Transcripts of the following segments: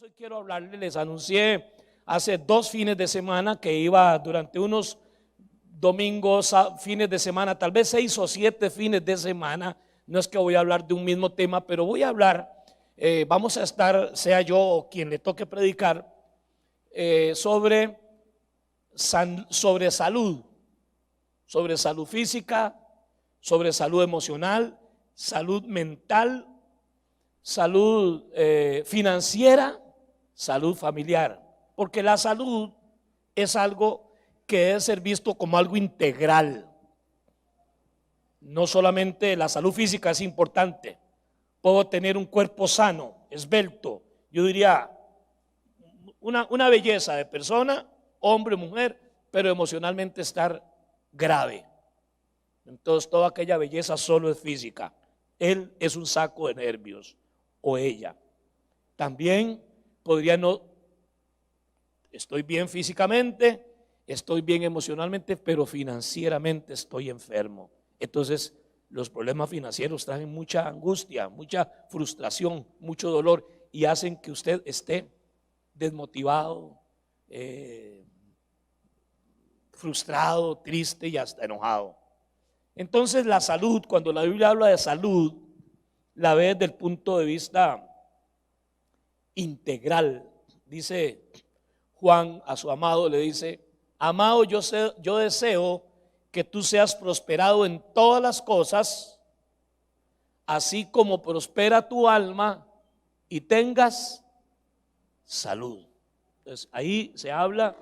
hermanos, hoy quiero hablarles, les anuncié hace 2 fines de semana que iba durante unos domingos, fines de semana, tal vez 6 o 7 fines de semana. No es que voy a hablar de un mismo tema, pero voy a hablar, vamos a estar, sea yo o quien le toque predicar, sobre salud, sobre salud física, sobre salud emocional, salud mental, salud financiera, salud familiar, porque la salud es algo que debe ser visto como algo integral. No solamente la salud física es importante, puedo tener un cuerpo sano, esbelto, yo diría una belleza de persona, hombre, mujer, pero emocionalmente estar grave. Entonces toda aquella belleza solo es física. Él es un saco de nervios, o ella. También podría no, estoy bien físicamente, estoy bien emocionalmente, pero financieramente estoy enfermo. Entonces los problemas financieros traen mucha angustia, mucha frustración, mucho dolor y hacen que usted esté desmotivado, frustrado, triste y hasta enojado. Entonces la salud, cuando la Biblia habla de salud, la ve desde el punto de vista integral. Dice Juan a su amado, le dice: amado, yo deseo que tú seas prosperado en todas las cosas, así como prospera tu alma y tengas salud. Entonces ahí se habla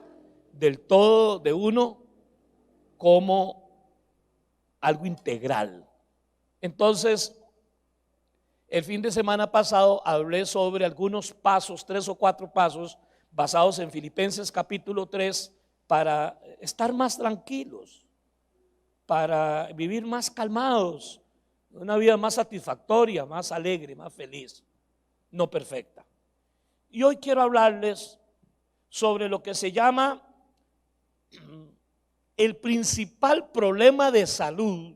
del todo de uno como algo integral. Entonces, el fin de semana pasado hablé sobre algunos pasos, 3 o 4 pasos basados en Filipenses capítulo 3 para estar más tranquilos, para vivir más calmados, una vida más satisfactoria, más alegre, más feliz, no perfecta. Y hoy quiero hablarles sobre lo que se llama el principal problema de salud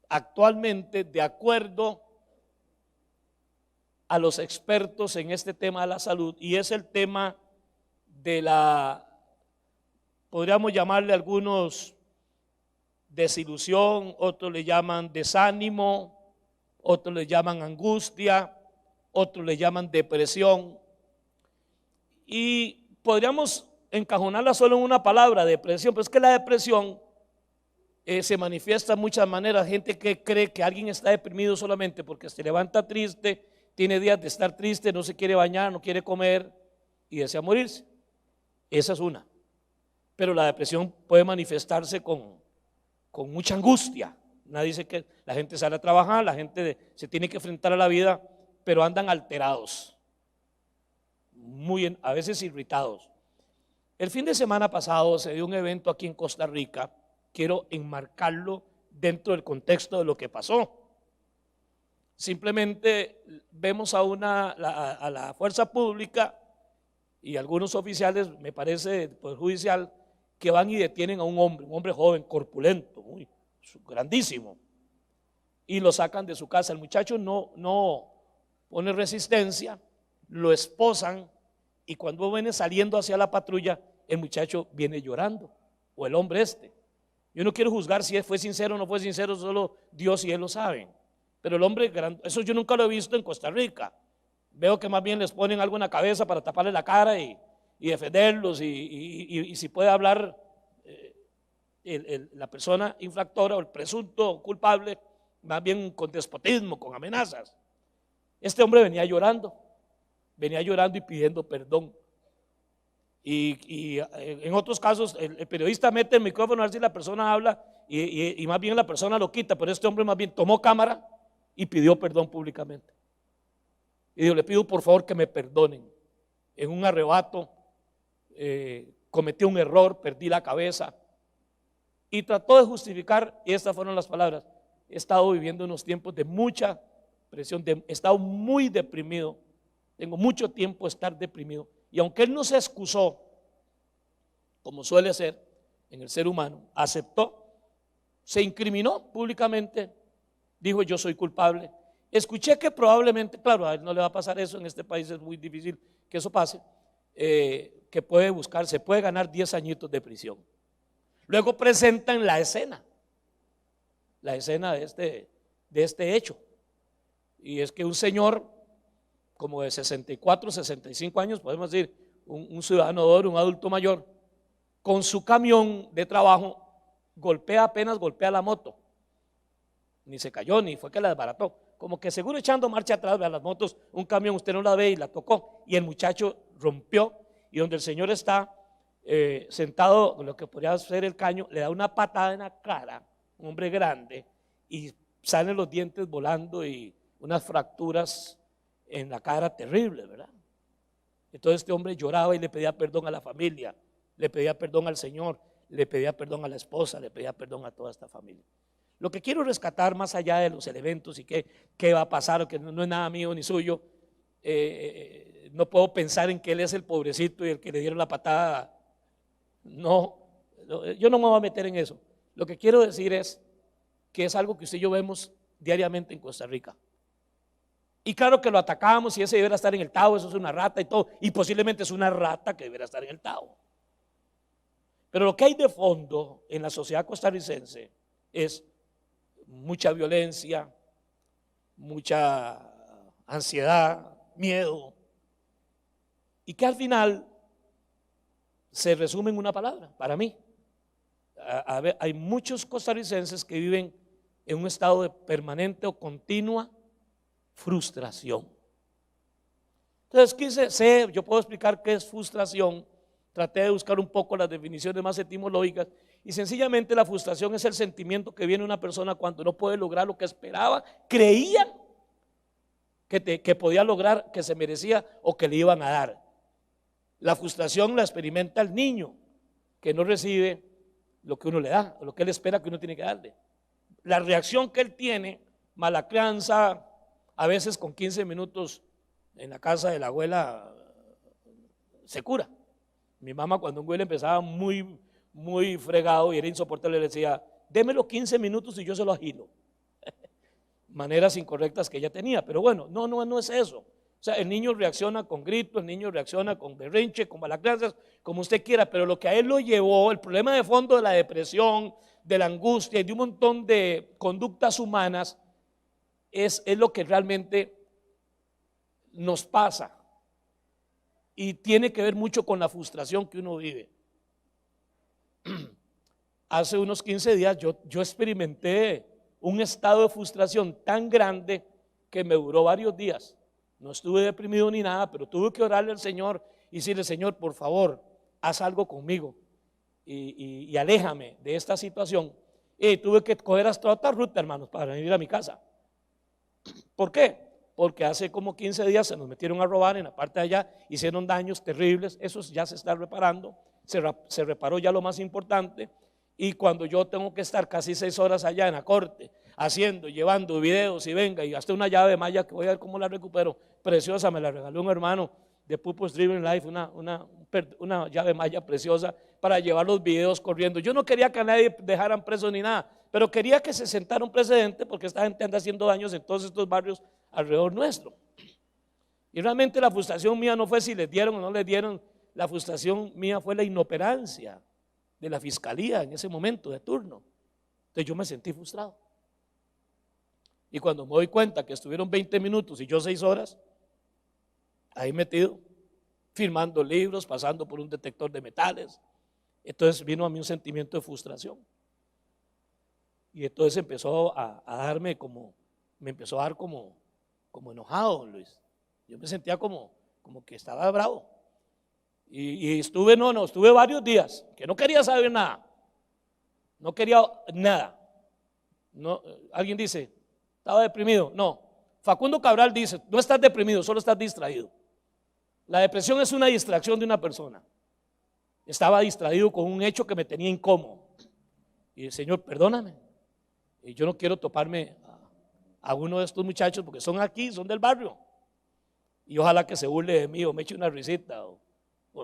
actualmente, de acuerdo a los expertos en este tema de la salud, y es el tema de podríamos llamarle algunos desilusión, otros le llaman desánimo, otros le llaman angustia, otros le llaman depresión, y podríamos encajonarla solo en una palabra, depresión, pero es que la depresión se manifiesta de muchas maneras. Gente que cree que alguien está deprimido solamente porque se levanta triste, tiene días de estar triste, no se quiere bañar, no quiere comer y desea morirse. Esa es una. Pero la depresión puede manifestarse con mucha angustia. Nadie dice que la gente sale a trabajar, la gente se tiene que enfrentar a la vida, pero andan alterados, a veces irritados. El fin de semana pasado se dio un evento aquí en Costa Rica. Quiero enmarcarlo dentro del contexto de lo que pasó. Simplemente vemos a la fuerza pública y algunos oficiales, me parece, del Poder Judicial, que van y detienen a un hombre joven, corpulento, muy grandísimo, y lo sacan de su casa. El muchacho no pone resistencia, lo esposan, y cuando viene saliendo hacia la patrulla, el muchacho viene llorando, o el hombre Yo no quiero juzgar si fue sincero o no fue sincero, solo Dios y él lo saben. Pero el hombre, eso yo nunca lo he visto en Costa Rica. Veo que más bien les ponen algo en la cabeza para taparle la cara y defenderlos, y si puede hablar la persona infractora o el presunto culpable, más bien con despotismo, con amenazas. Este hombre venía llorando y pidiendo perdón. Y en otros casos el periodista mete el micrófono a ver si la persona habla y más bien la persona lo quita, pero este hombre más bien tomó cámara y pidió perdón públicamente. Y dijo: le pido por favor que me perdonen, en un arrebato cometí un error, perdí la cabeza, y trató de justificar, y estas fueron las palabras: he estado viviendo unos tiempos de mucha presión, he estado muy deprimido, tengo mucho tiempo de estar deprimido. Y aunque él no se excusó, como suele ser en el ser humano, aceptó, se incriminó públicamente, dijo: yo soy culpable. Escuché que probablemente, claro, a él no le va a pasar eso, en este país es muy difícil que eso pase, que puede buscar, se puede ganar 10 añitos de prisión. Luego presentan la escena de este hecho. Y es que un señor como de 64, 65 años, podemos decir, un ciudadano de oro, un adulto mayor, con su camión de trabajo, apenas golpea la moto. Ni se cayó, ni fue que la desbarató. Como que seguro echando marcha atrás, a las motos, un camión usted no la ve y la tocó. Y el muchacho rompió, y donde el señor está sentado, lo que podría ser el caño, le da una patada en la cara, un hombre grande, y salen los dientes volando y unas fracturas en la cara terribles, ¿verdad? Entonces este hombre lloraba y le pedía perdón a la familia, le pedía perdón al Señor, le pedía perdón a la esposa, le pedía perdón a toda esta familia. Lo que quiero rescatar más allá de los elementos y qué va a pasar, que no es nada mío ni suyo, no puedo pensar en que él es el pobrecito y el que le dieron la patada. No, yo no me voy a meter en eso. Lo que quiero decir es que es algo que usted y yo vemos diariamente en Costa Rica. Y claro que lo atacamos y ese debería estar en el Tao, eso es una rata y todo, y posiblemente es una rata que debería estar en el Tao. Pero lo que hay de fondo en la sociedad costarricense es mucha violencia, mucha ansiedad, miedo, y que al final se resume en una palabra, para mí. Hay muchos costarricenses que viven en un estado de permanente o continua frustración. Entonces yo puedo explicar qué es frustración, traté de buscar un poco las definiciones más etimológicas y sencillamente la frustración es el sentimiento que viene una persona cuando no puede lograr lo que esperaba, creía que podía lograr, que se merecía o que le iban a dar. La frustración la experimenta el niño que no recibe lo que uno le da o lo que él espera que uno tiene que darle. La reacción que él tiene, mala crianza, a veces con 15 minutos en la casa de la abuela se cura. Mi mamá cuando un güey empezaba muy fregado y era insoportable le decía, démelo 15 minutos y yo se lo agilo. Maneras incorrectas que ella tenía, pero bueno, no es eso. O sea, el niño reacciona con grito, el niño reacciona con berrinche, con malas crianzas, como usted quiera, pero lo que a él lo llevó, el problema de fondo de la depresión, de la angustia y de un montón de conductas humanas es lo que realmente nos pasa y tiene que ver mucho con la frustración que uno vive. Hace unos 15 días yo experimenté un estado de frustración tan grande que me duró varios días. No estuve deprimido ni nada, pero tuve que orarle al Señor y decirle, Señor, por favor, haz algo conmigo y aléjame de esta situación. Y tuve que coger hasta otra ruta, hermanos, para venir a mi casa. ¿Por qué? Porque hace como 15 días se nos metieron a robar en la parte de allá, hicieron daños terribles, eso ya se está reparando, se reparó ya lo más importante, y cuando yo tengo que estar casi 6 horas allá en la corte, llevando videos y venga, y gasté una llave de malla que voy a ver cómo la recupero, preciosa, me la regaló un hermano de Purpose Driven Life, una llave malla preciosa para llevar los videos corriendo. Yo no quería que a nadie dejaran preso ni nada, pero quería que se sentara un precedente porque esta gente anda haciendo daños en todos estos barrios alrededor nuestro. Y realmente la frustración mía no fue si les dieron o no les dieron, la frustración mía fue la inoperancia de la fiscalía en ese momento de turno. Entonces yo me sentí frustrado. Y cuando me doy cuenta que estuvieron 20 minutos y yo 6 horas, ahí metido, firmando libros, pasando por un detector de metales, entonces vino a mí un sentimiento de frustración. Y entonces empezó a darme como, me empezó a dar como enojado, Luis. Yo me sentía como que estaba bravo. Y estuve varios días que no quería saber nada. No quería nada. No, alguien dice, estaba deprimido. No, Facundo Cabral dice, no estás deprimido, solo estás distraído. La depresión es una distracción de una persona. Estaba distraído con un hecho que me tenía incómodo. Y el Señor, perdóname. Y yo no quiero toparme a uno de estos muchachos porque son aquí, son del barrio. Y ojalá que se burle de mí o me eche una risita o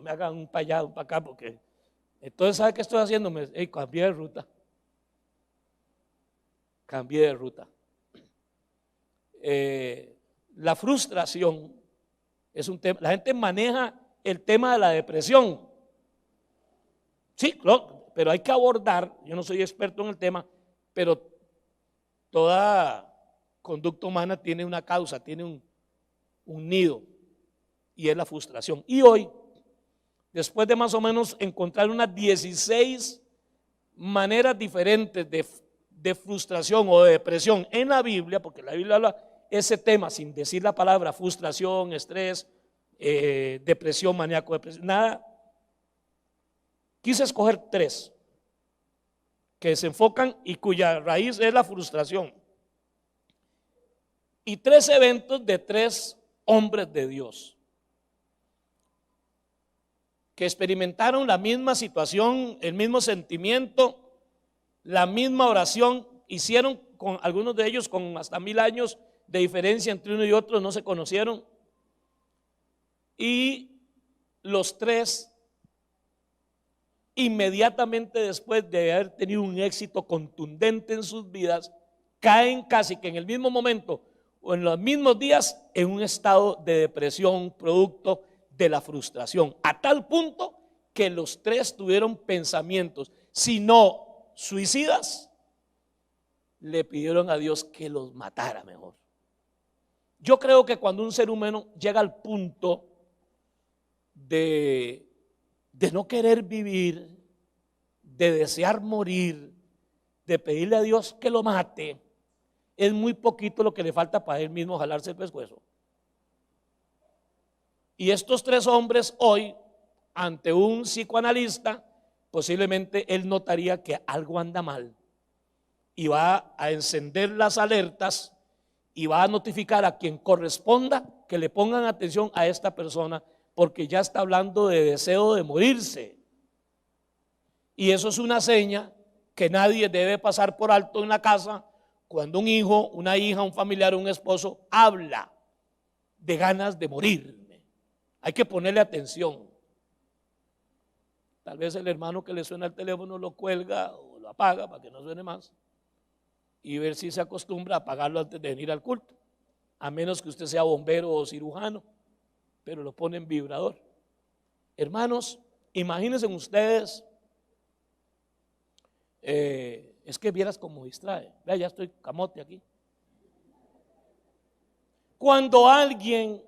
me hagan un para allá, un para acá, porque entonces, ¿sabe qué estoy haciendo? Cambié de ruta. la frustración es un tema. La gente maneja el tema de la depresión. Sí, claro, pero hay que abordar, yo no soy experto en el tema, pero toda conducta humana tiene una causa, tiene un nido, y es la frustración. Y hoy, después de más o menos encontrar unas 16 maneras diferentes de frustración o de depresión en la Biblia, porque la Biblia habla ese tema sin decir la palabra frustración, estrés, depresión, maníaco, depresión, nada. Quise escoger 3 que se enfocan y cuya raíz es la frustración. Y 3 eventos de 3 hombres de Dios que experimentaron la misma situación, el mismo sentimiento, la misma oración. Hicieron, con algunos de ellos con hasta 1000 años de diferencia entre uno y otro, no se conocieron. Y los 3, inmediatamente después de haber tenido un éxito contundente en sus vidas, caen casi que en el mismo momento o en los mismos días en un estado de depresión producto de la frustración, a tal punto que los 3 tuvieron pensamientos, si no suicidas, le pidieron a Dios que los matara mejor. Yo creo que cuando un ser humano llega al punto de no querer vivir, de desear morir, de pedirle a Dios que lo mate, es muy poquito lo que le falta para él mismo jalarse el pescuezo. Y estos 3 hombres hoy, ante un psicoanalista, posiblemente él notaría que algo anda mal y va a encender las alertas y va a notificar a quien corresponda que le pongan atención a esta persona, porque ya está hablando de deseo de morirse. Y eso es una seña que nadie debe pasar por alto en la casa cuando un hijo, una hija, un familiar, un esposo habla de ganas de morirme. Hay que ponerle atención. Tal vez el hermano que le suena el teléfono lo cuelga o lo apaga para que no suene más, y ver si se acostumbra a apagarlo antes de venir al culto, a menos que usted sea bombero o cirujano, pero lo pone en vibrador. Hermanos, imagínense ustedes, es que vieras cómo distrae. Vea, ya estoy camote aquí. Cuando alguien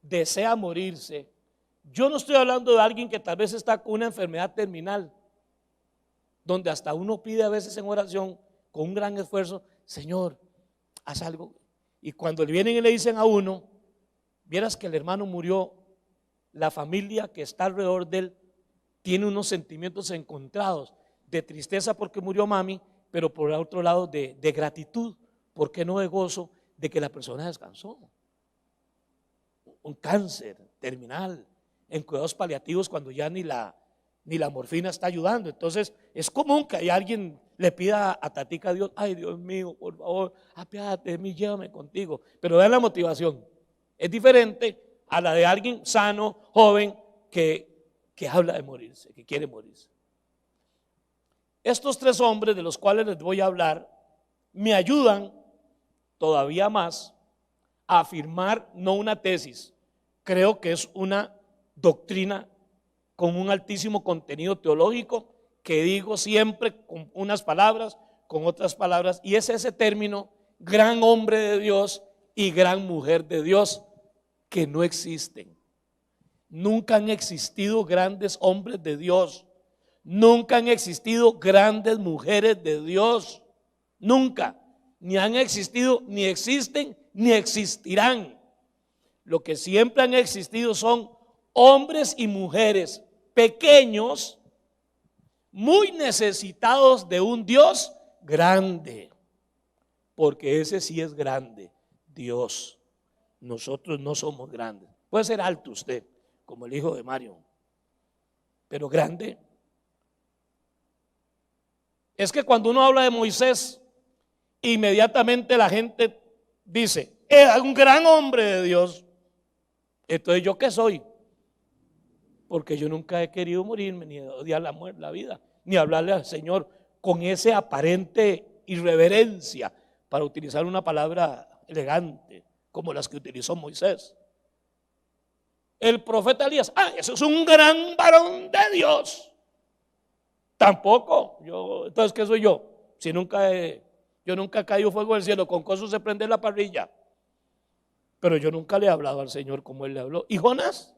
desea morirse, yo no estoy hablando de alguien que tal vez está con una enfermedad terminal, donde hasta uno pide a veces en oración con un gran esfuerzo, Señor, haz algo. Y cuando le vienen y le dicen a uno, vieras que el hermano murió, la familia que está alrededor de él tiene unos sentimientos encontrados, de tristeza porque murió mami, pero por el otro lado de gratitud, ¿por qué no de gozo de que la persona descansó? Un cáncer terminal, en cuidados paliativos, cuando ya ni la morfina está ayudando. Entonces es común que hay alguien le pida a Tatica a Dios, ay Dios mío, por favor, apiádate de mí, llévame contigo. Pero vean la motivación, es diferente a la de alguien sano, joven, que habla de morirse, que quiere morirse. Estos 3 hombres de los cuales les voy a hablar me ayudan todavía más a afirmar no una tesis, creo que es una doctrina con un altísimo contenido teológico, que digo siempre con unas palabras, con otras palabras, y es ese término, gran hombre de Dios y gran mujer de Dios, que no existen. Nunca han existido grandes hombres de Dios, nunca han existido grandes mujeres de Dios, nunca, ni han existido, ni existen, ni existirán. Lo que siempre han existido son hombres y mujeres pequeños, muy necesitados de un Dios grande, porque ese sí es grande, Dios. Nosotros no somos grandes. Puede ser alto usted, como el hijo de Mario, pero grande. Es que cuando uno habla de Moisés, inmediatamente la gente dice, es un gran hombre de Dios. Entonces, ¿yo qué soy? Porque yo nunca he querido morirme, ni odiar la vida, ni hablarle al Señor con ese aparente irreverencia, para utilizar una palabra elegante, como las que utilizó Moisés. El profeta Elías, ese es un gran varón de Dios. Tampoco, entonces, ¿qué soy yo? Si yo nunca he caído fuego del cielo, con cosas se prende la parrilla. Pero yo nunca le he hablado al Señor como Él le habló. ¿Y Jonás?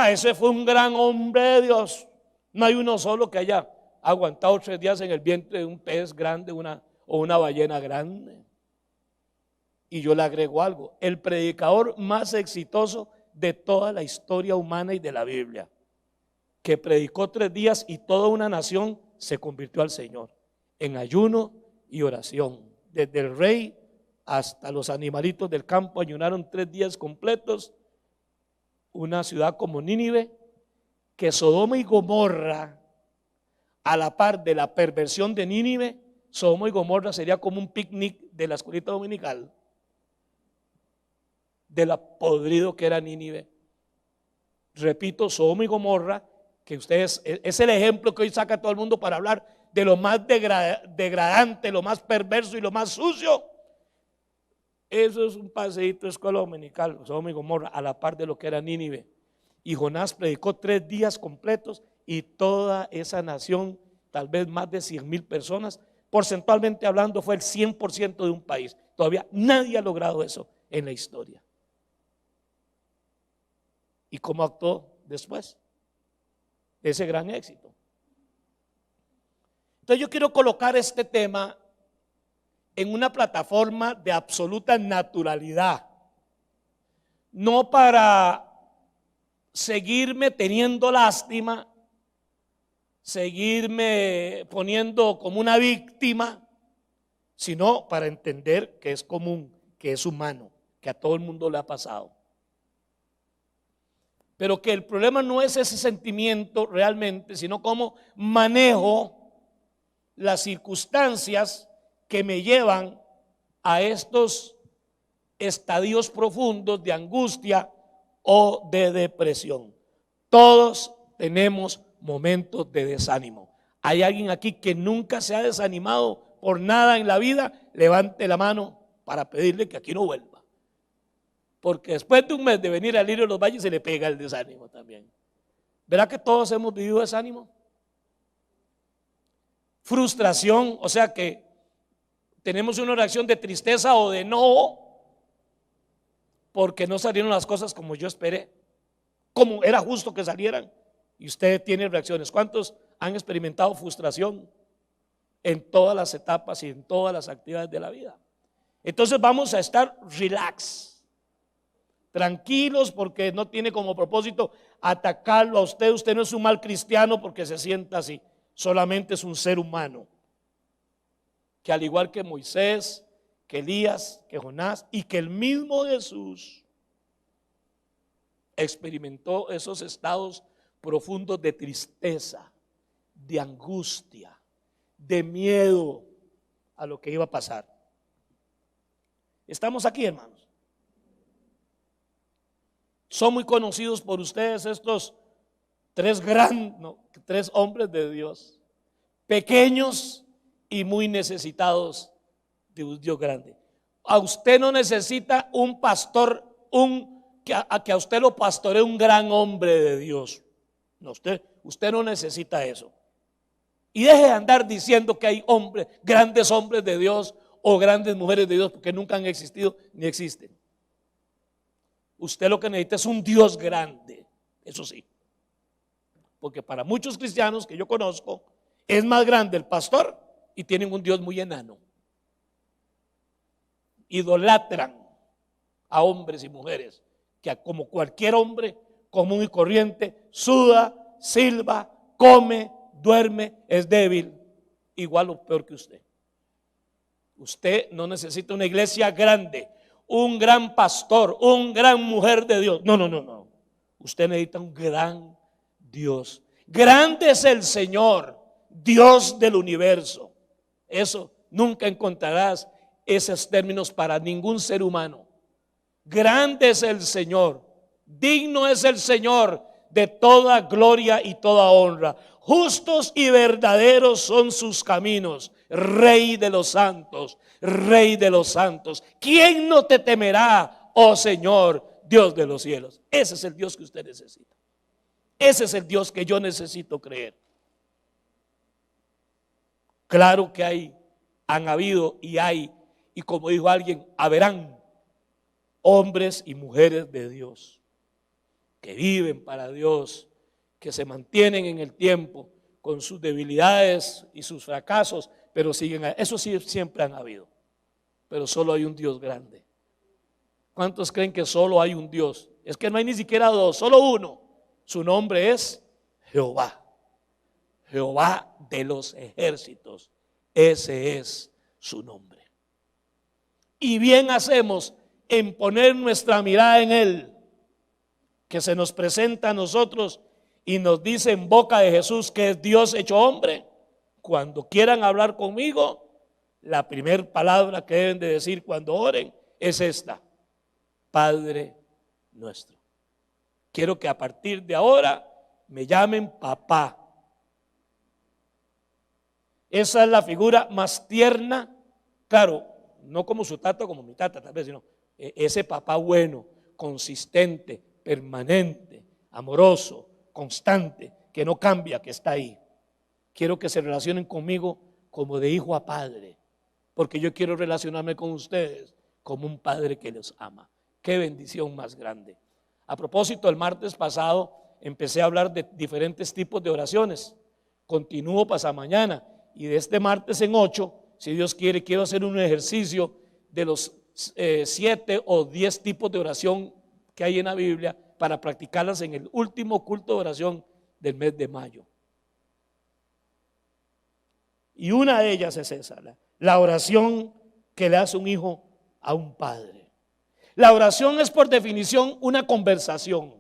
Ese fue un gran hombre de Dios. No hay uno solo que haya aguantado 3 días en el vientre de un pez grande o una ballena grande. Y yo le agrego algo: el predicador más exitoso de toda la historia humana y de la Biblia, que predicó 3 días y toda una nación se convirtió al Señor en ayuno y oración. Desde el rey hasta los animalitos del campo ayunaron 3 días completos. Una ciudad como Nínive, que Sodoma y Gomorra, a la par de la perversión de Nínive, Sodoma y Gomorra sería como un picnic de la escuelita dominical, de lo podrido que era Nínive. Repito, Sodoma y Gomorra, que ustedes, es el ejemplo que hoy saca todo el mundo para hablar de lo más degradante, lo más perverso y lo más sucio. Eso es un paseíto de escuela dominical, Sodoma y Gomorra, a la par de lo que era Nínive. Y Jonás predicó 3 días completos y toda esa nación, tal vez más de 100,000 personas, porcentualmente hablando, fue el 100% de un país. Todavía nadie ha logrado eso en la historia. ¿Y cómo actuó después de ese gran éxito? Entonces yo quiero colocar este tema en una plataforma de absoluta naturalidad, no para seguirme teniendo lástima, seguirme poniendo como una víctima, sino para entender que es común, que es humano, que a todo el mundo le ha pasado. Pero que el problema no es ese sentimiento realmente, sino cómo manejo las circunstancias que me llevan a estos estadios profundos de angustia o de depresión. Todos tenemos momentos de desánimo. ¿Hay alguien aquí que nunca se ha desanimado por nada en la vida? Levante la mano para pedirle que aquí no vuelva. Porque después de un mes de venir al Lirio de los Valles se le pega el desánimo también. ¿Verá que todos hemos vivido desánimo? Frustración, o sea que tenemos una reacción de tristeza o de enojo porque no salieron las cosas como yo esperé, como era justo que salieran. Y usted tiene reacciones. ¿Cuántos han experimentado frustración en todas las etapas y en todas las actividades de la vida? Entonces vamos a estar relax, tranquilos, porque no tiene como propósito atacarlo a usted. Usted no es un mal cristiano porque se sienta así, solamente es un ser humano que, al igual que Moisés, que Elías, que Jonás y que el mismo Jesús, experimentó esos estados profundos de tristeza, de angustia, de miedo a lo que iba a pasar. ¿Estamos aquí, hermanos? Son muy conocidos por ustedes estos 3 hombres de Dios, pequeños y muy necesitados de un Dios grande. A usted no necesita un pastor, que a usted lo pastoree un gran hombre de Dios. No, usted no necesita eso. Y deje de andar diciendo que hay grandes hombres de Dios o grandes mujeres de Dios, porque nunca han existido ni existen. Usted lo que necesita es un Dios grande, eso sí. Porque para muchos cristianos que yo conozco, es más grande el pastor y tienen un Dios muy enano. Idolatran a hombres y mujeres que, como cualquier hombre común y corriente, suda, silba, come, duerme, es débil, igual o peor que usted. Usted no necesita una iglesia grande, un gran pastor, una gran mujer de Dios. No. Usted necesita un gran Dios. Grande es el Señor, Dios del universo. Eso nunca encontrarás esos términos para ningún ser humano. Grande es el Señor, digno es el Señor de toda gloria y toda honra. Justos y verdaderos son sus caminos, Rey de los santos, Rey de los santos. ¿Quién no te temerá, oh Señor, Dios de los cielos? Ese es el Dios que usted necesita. Ese es el Dios que yo necesito creer. Claro que han habido y hay, y como dijo alguien, haberán hombres y mujeres de Dios que viven para Dios, que se mantienen en el tiempo con sus debilidades y sus fracasos, pero siguen. Eso sí, siempre han habido, pero solo hay un Dios grande. ¿Cuántos creen que solo hay un Dios? Es que no hay ni siquiera dos, solo uno. Su nombre es Jehová, Jehová de los ejércitos. Ese es su nombre. Y bien hacemos en poner nuestra mirada en Él, que se nos presenta a nosotros y nos dice en boca de Jesús que es Dios hecho hombre. Cuando quieran hablar conmigo, la primera palabra que deben de decir cuando oren es esta: Padre nuestro. Quiero que a partir de ahora me llamen papá. Esa es la figura más tierna, claro, no como su tata o como mi tata tal vez, sino ese papá bueno, consistente, permanente, amoroso, constante, que no cambia, que está ahí. Quiero que se relacionen conmigo como de hijo a padre, porque yo quiero relacionarme con ustedes como un padre que los ama. Qué bendición más grande. A propósito, el martes pasado empecé a hablar de diferentes tipos de oraciones. Continúo pasamañana y de este martes en 8, si Dios quiere, quiero hacer un ejercicio de los 7 o 10 tipos de oración que hay en la Biblia para practicarlas en el último culto de oración del mes de mayo. Y una de ellas es esa, la oración que le hace un hijo a un padre. La oración es por definición una conversación.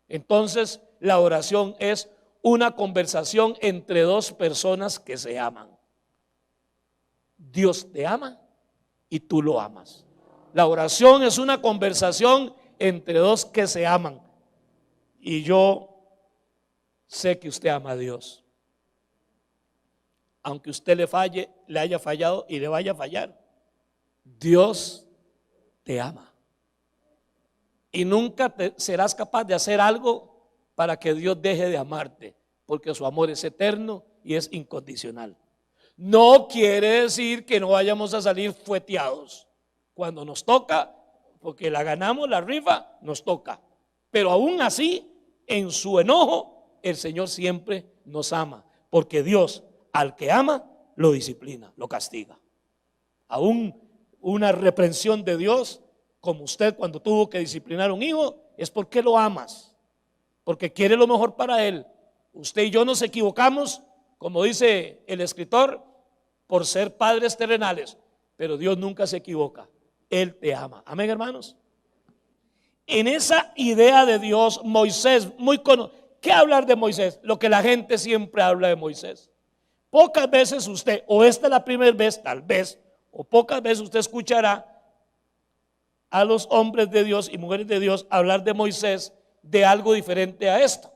Entonces la oración es una conversación entre dos personas que se aman. Dios te ama y tú lo amas. La oración es una conversación entre dos que se aman. Y yo sé que usted ama a Dios. Aunque usted le haya fallado y le vaya a fallar, Dios te ama. Y nunca serás capaz de hacer algo para que Dios deje de amarte, porque su amor es eterno y es incondicional. No quiere decir que no vayamos a salir fueteados cuando nos toca, porque la ganamos, la rifa, nos toca. Pero aún así, en su enojo, el Señor siempre nos ama, porque Dios al que ama lo disciplina, lo castiga. Aún una reprensión de Dios, como usted cuando tuvo que disciplinar a un hijo, es porque lo amas, porque quiere lo mejor para él. Usted y yo nos equivocamos, como dice el escritor, por ser padres terrenales, pero Dios nunca se equivoca. Él te ama. Amén, hermanos. En esa idea de Dios, Moisés, ¿qué hablar de Moisés? Lo que la gente siempre habla de Moisés. Pocas veces usted, o esta es la primera vez, tal vez, o pocas veces usted escuchará a los hombres de Dios y mujeres de Dios hablar de Moisés de algo diferente a esto.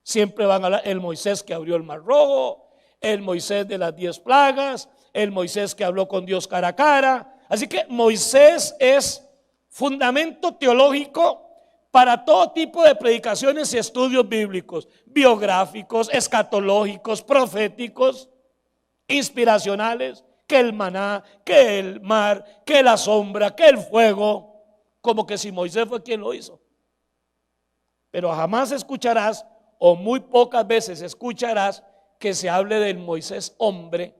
Siempre van a hablar el Moisés que abrió el mar rojo, el Moisés de las 10 plagas, el Moisés que habló con Dios cara a cara. Así que Moisés es fundamento teológico para todo tipo de predicaciones y estudios bíblicos, biográficos, escatológicos, proféticos, inspiracionales, que el maná, que el mar, que la sombra, que el fuego, como que si Moisés fue quien lo hizo. Pero jamás escucharás, o muy pocas veces escucharás, que se hable del Moisés hombre,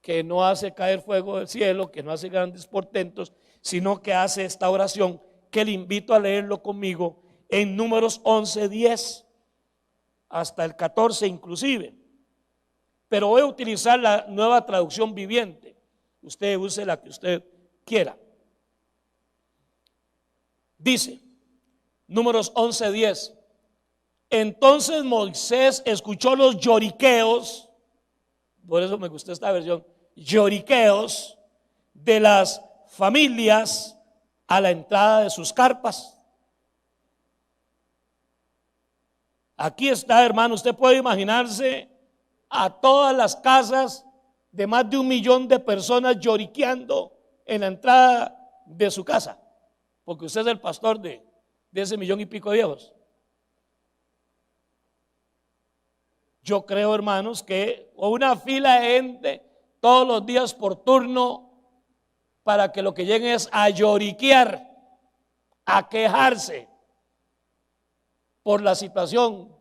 que no hace caer fuego del cielo, que no hace grandes portentos, sino que hace esta oración, que le invito a leerlo conmigo en Números 11:10 hasta el 14 inclusive. Pero voy a utilizar la Nueva Traducción Viviente. Usted use la que usted quiera. Dice, Números 11:10. Entonces Moisés escuchó los lloriqueos, por eso me gustó esta versión, lloriqueos de las familias a la entrada de sus carpas. Aquí está, hermano, usted puede imaginarse a todas las casas de más de 1 millón de personas lloriqueando en la entrada de su casa, porque usted es el pastor de ese 1,000,000 y pico de viejos. Yo creo, hermanos, que una fila de gente todos los días por turno para que lo que lleguen es a lloriquear, a quejarse por la situación,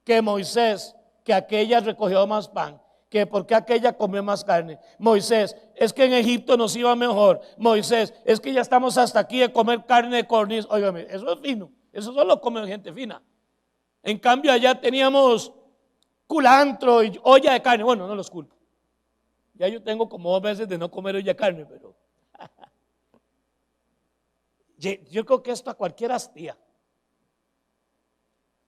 que Moisés, que aquella recogió más pan, que porque aquella comió más carne. Moisés, es que en Egipto nos iba mejor. Moisés, es que ya estamos hasta aquí de comer carne de codorniz. Óigame, eso es fino, eso solo come gente fina. En cambio allá teníamos culantro y olla de carne. Bueno, no los culpo, ya yo tengo como 2 meses de no comer olla de carne, pero yo creo que esto a cualquiera hastía.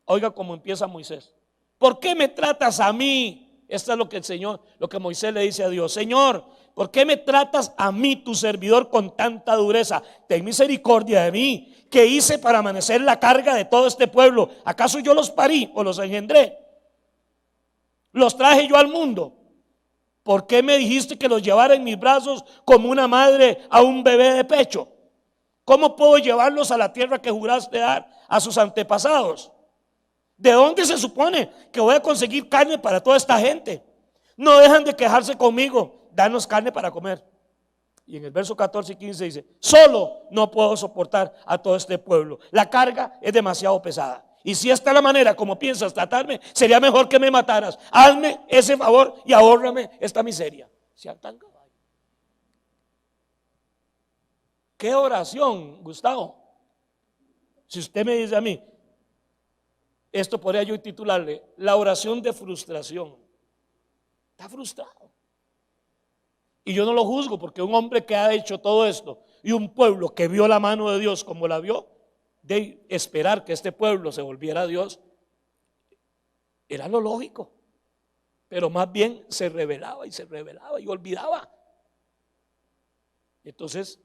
Oiga cómo empieza Moisés. ¿Por qué me tratas a mí? Esto es lo que el Señor, lo que Moisés le dice a Dios. Señor, ¿por qué me tratas a mí, tu servidor, con tanta dureza? Ten misericordia de mí. ¿Qué hice para amanecer la carga de todo este pueblo? ¿Acaso yo los parí o los engendré? ¿Los traje yo al mundo? ¿Por qué me dijiste que los llevara en mis brazos como una madre a un bebé de pecho? ¿Cómo puedo llevarlos a la tierra que juraste dar a sus antepasados? ¿De dónde se supone que voy a conseguir carne para toda esta gente? No dejan de quejarse conmigo, danos carne para comer. Y en el verso 14 y 15 dice: solo no puedo soportar a todo este pueblo, la carga es demasiado pesada. Y si esta es la manera como piensas tratarme, sería mejor que me mataras. Hazme ese favor y ahórrame esta miseria. Sean tan caballos. ¿Qué oración, Gustavo? Si usted me dice a mí, esto podría yo titularle la oración de frustración. Está frustrado. Y yo no lo juzgo, porque un hombre que ha hecho todo esto y un pueblo que vio la mano de Dios como la vio, de esperar que este pueblo se volviera a Dios, era lo lógico. Pero más bien se rebelaba y olvidaba. Entonces,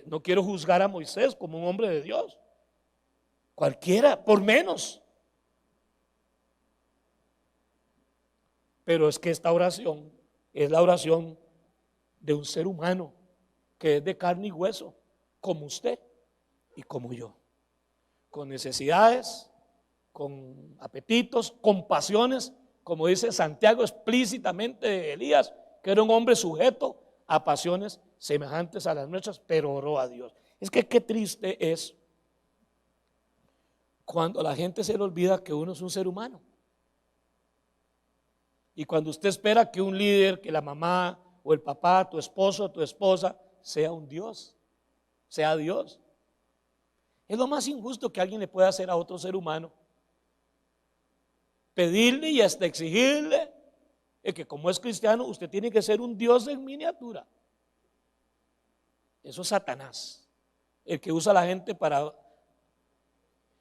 no quiero juzgar a Moisés como un hombre de Dios. Cualquiera, por menos. Pero es que esta oración es la oración de un ser humano que es de carne y hueso, como usted y como yo, con necesidades, con apetitos, con pasiones, como dice Santiago explícitamente de Elías, que era un hombre sujeto a pasiones semejantes a las nuestras, pero oró a Dios. Es que qué triste es cuando a la gente se le olvida que uno es un ser humano. Y cuando usted espera que un líder, que la mamá o el papá, tu esposo o tu esposa, sea un Dios, sea Dios. Es lo más injusto que alguien le pueda hacer a otro ser humano. Pedirle y hasta exigirle que como es cristiano usted tiene que ser un Dios en miniatura. Eso es Satanás, el que usa a la gente para...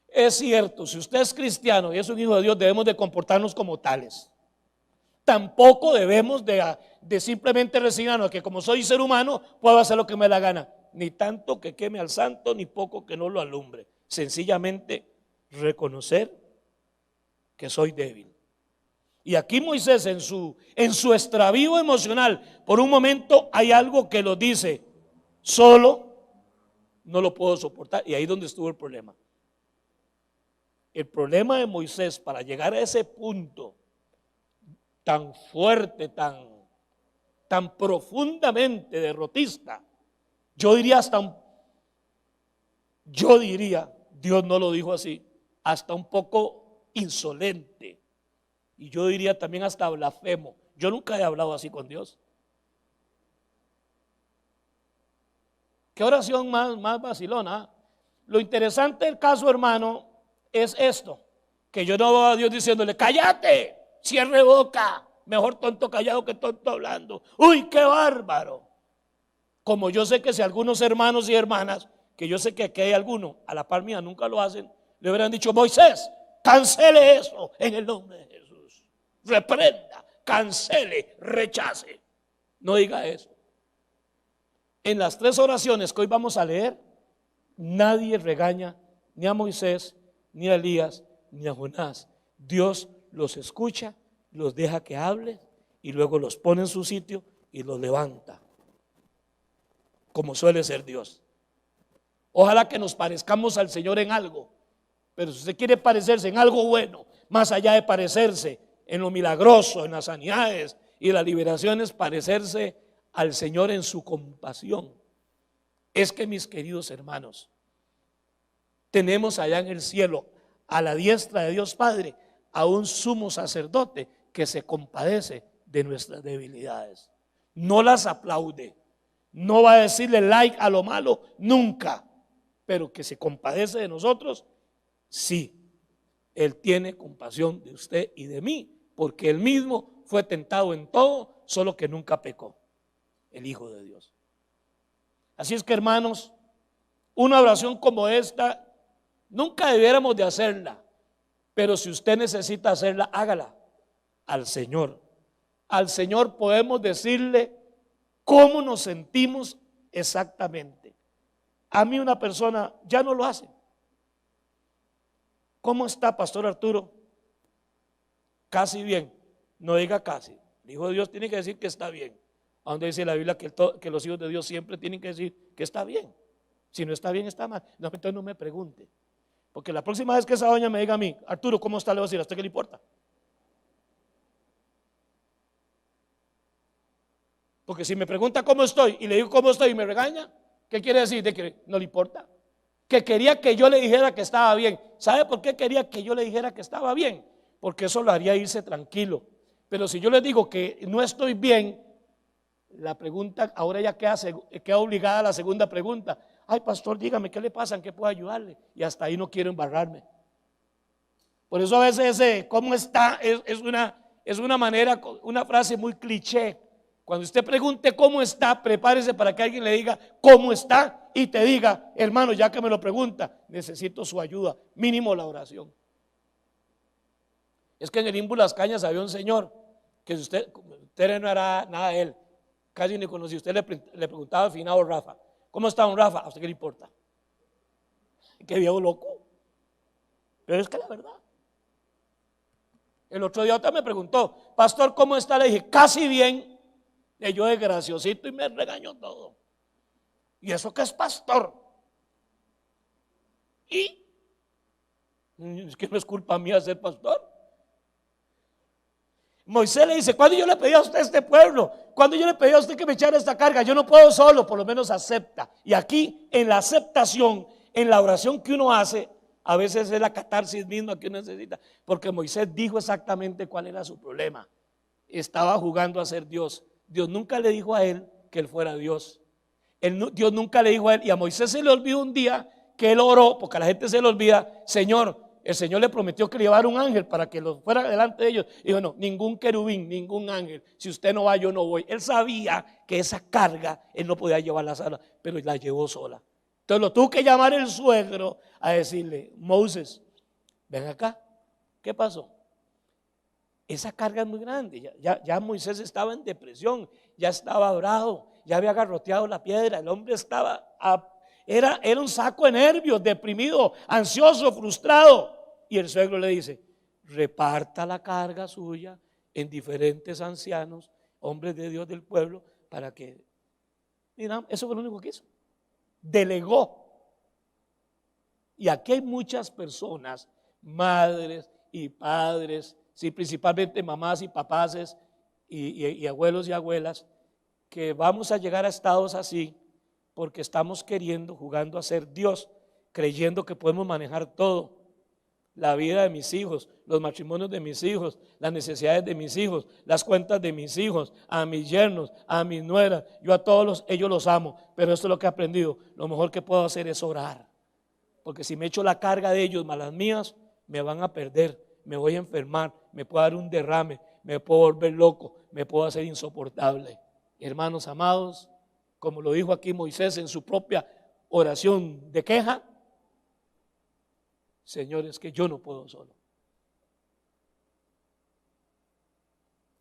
Es cierto, si usted es cristiano y es un hijo de Dios, debemos de comportarnos como tales. Tampoco debemos de simplemente resignarnos a que como soy ser humano puedo hacer lo que me da la gana, ni tanto que queme al santo, ni poco que no lo alumbre. Sencillamente reconocer que soy débil. Y aquí Moisés en su extravío emocional, por un momento hay algo que lo dice: solo no lo puedo soportar. Y ahí es donde estuvo el problema. El problema de Moisés para llegar a ese punto tan fuerte, tan profundamente derrotista, yo diría Dios no lo dijo así, hasta un poco insolente, y yo diría también hasta blasfemo. Yo nunca he hablado así con Dios. Qué oración más vacilona. Lo interesante del caso, hermano, es esto, que yo no veo a Dios diciéndole: cállate, cierre boca, mejor tonto callado que tonto hablando. Uy, qué bárbaro. Como yo sé que si algunos hermanos y hermanas, que yo sé que aquí hay algunos, a la par mía nunca lo hacen, le hubieran dicho: Moisés, cancele eso en el nombre de Jesús, reprenda, cancele, rechace. No diga eso. En las 3 oraciones que hoy vamos a leer, nadie regaña ni a Moisés, ni a Elías, ni a Jonás. Dios los escucha, los deja que hable y luego los pone en su sitio y los levanta, como suele ser Dios. Ojalá que nos parezcamos al Señor en algo, pero si usted quiere parecerse en algo bueno, más allá de parecerse en lo milagroso, en las sanidades y las liberaciones, parecerse al Señor en su compasión. Es que, mis queridos hermanos, tenemos allá en el cielo, a la diestra de Dios Padre, a un sumo sacerdote que se compadece de nuestras debilidades. No las aplaude, no va a decirle like a lo malo, nunca, pero que se compadece de nosotros, sí. Él tiene compasión de usted y de mí, porque él mismo fue tentado en todo, solo que nunca pecó, el Hijo de Dios. Así es que, hermanos, una oración como esta nunca debiéramos de hacerla, pero si usted necesita hacerla, hágala al Señor. Al Señor podemos decirle cómo nos sentimos exactamente. A mí una persona ya no lo hace. ¿Cómo está, Pastor Arturo? Casi bien. No diga casi. El Hijo de Dios tiene que decir que está bien. ¿A dónde dice la Biblia que los hijos de Dios siempre tienen que decir que está bien? Si no está bien, está mal. No, entonces no me pregunte. Porque la próxima vez que esa doña me diga a mí, Arturo, ¿cómo está? Le voy a decir, ¿a usted qué le importa? Porque si me pregunta cómo estoy y le digo cómo estoy y me regaña, ¿qué quiere decir? De que no le importa. Que quería que yo le dijera que estaba bien. ¿Sabe por qué quería que yo le dijera que estaba bien? Porque eso lo haría irse tranquilo. Pero si yo le digo que no estoy bien, la pregunta ahora ya queda obligada a la segunda pregunta. Ay, pastor, dígame, ¿qué le pasa? ¿En qué puedo ayudarle? Y hasta ahí no quiero embarrarme. Por eso a veces ese ¿cómo está? Es una manera, una frase muy cliché. Cuando usted pregunte cómo está, prepárese para que alguien le diga cómo está y te diga, hermano, ya que me lo pregunta, necesito su ayuda, mínimo la oración. Es que en el Imbu Las Cañas había un señor que si usted no era nada de él, casi ni conocía. Usted le preguntaba al finado Rafa, ¿cómo está don Rafa? ¿A usted qué le importa? Qué viejo loco. Pero es que la verdad. El otro día otra me preguntó, pastor, ¿cómo está? Le dije, casi bien. Y yo de graciosito y me regañó todo. ¿Y eso qué es pastor? Y es que no es culpa mía ser pastor. Moisés le dice, ¿cuándo yo le pedí a usted este pueblo? ¿Cuándo yo le pedí a usted que me echara esta carga? Yo no puedo solo, por lo menos acepta. Y aquí en la aceptación, en la oración que uno hace, a veces es la catarsis misma que uno necesita. Porque Moisés dijo exactamente cuál era su problema. Estaba jugando a ser Dios. Dios nunca le dijo a él que él fuera Dios. Dios nunca le dijo a él, y a Moisés se le olvidó un día que él oró, porque a la gente se le olvida, Señor, el Señor le prometió que le llevara un ángel para que lo fuera delante de ellos. Y dijo, no, ningún querubín, ningún ángel. Si usted no va, yo no voy. Él sabía que esa carga él no podía llevarla sola, pero la llevó sola. Entonces lo tuvo que llamar el suegro a decirle, Moisés, ven acá, ¿qué pasó? Esa carga es muy grande. Ya Moisés estaba en depresión, ya estaba bravo, ya había garroteado la piedra. El hombre era un saco de nervios, deprimido, ansioso, frustrado. Y el suegro le dice, reparta la carga suya en diferentes ancianos, hombres de Dios del pueblo, para que, mira, eso fue lo único que hizo. Delegó. Y aquí hay muchas personas, madres y padres, sí, principalmente mamás y papás y abuelos y abuelas, que vamos a llegar a estados así porque estamos jugando a ser Dios, creyendo que podemos manejar todo. La vida de mis hijos, los matrimonios de mis hijos, las necesidades de mis hijos, las cuentas de mis hijos, a mis yernos, a mis nueras. Yo a todos ellos los amo, pero esto es lo que he aprendido. Lo mejor que puedo hacer es orar, porque si me echo la carga de ellos más las mías, me van a perder, me voy a enfermar, me puedo dar un derrame, me puedo volver loco, me puedo hacer insoportable. Hermanos amados, como lo dijo aquí Moisés en su propia oración de queja, Señor, es que yo no puedo solo.